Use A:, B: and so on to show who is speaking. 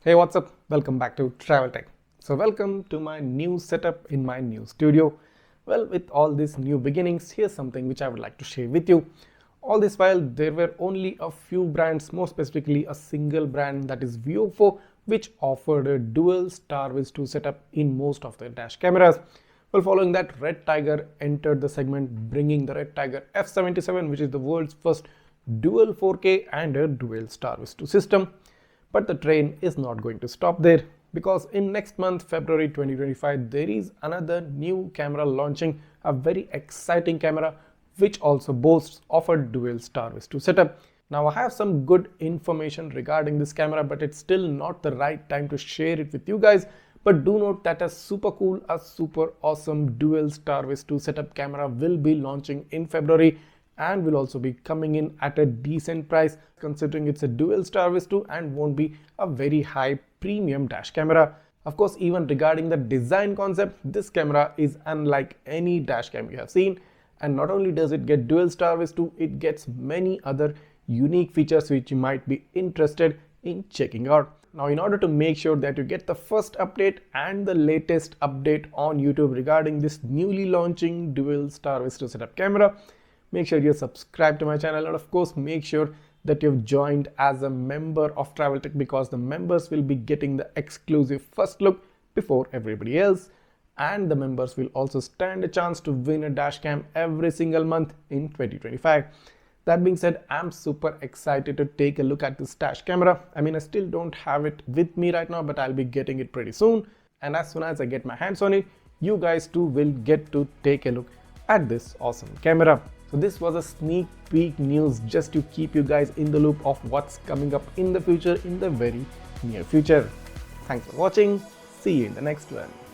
A: Hey, what's up? Welcome back to Travel Tech. So welcome to my new setup in my new studio. Well, with all these new beginnings, here's something which I would like to share with you. All this while, there were only a few brands, more specifically a single brand, that is Vio4, which offered a dual Starvis-2 setup in most of their dash cameras. Well, following that, Red Tiger entered the segment, bringing the Red Tiger F77, which is the world's first dual 4K and a dual Starvis-2 system. But the train is not going to stop there, because in next month, February 2025, there is another new camera launching, a very exciting camera which also boasts of a dual Starvis-2 setup. Now I have some good information regarding this camera, but it's still not the right time to share it with you guys. But do note that a super cool, a super awesome dual Starvis-2 setup camera will be launching in February and will also be coming in at a decent price, considering it's a dual Starvis-2 and won't be a very high premium dash camera. Of course, even regarding the design concept, this camera is unlike any dash cam you have seen. And not only does it get dual Starvis-2, it gets many other unique features which you might be interested in checking out. Now, in order to make sure that you get the first update and the latest update on YouTube regarding this newly launching dual Starvis-2 setup camera, make sure you're subscribed to my channel, and of course make sure that you've joined as a member of Travel Tech, because the members will be getting the exclusive first look before everybody else, and the members will also stand a chance to win a dash cam every single month in 2025. That being said, I'm super excited to take a look at this dash camera. I mean, I still don't have it with me right now, but I'll be getting it pretty soon, and as soon as I get my hands on it, you guys too will get to take a look at this awesome camera. So this was a sneak peek news just to keep you guys in the loop of what's coming up in the future, in the very near future. Thanks for watching. See you in the next one.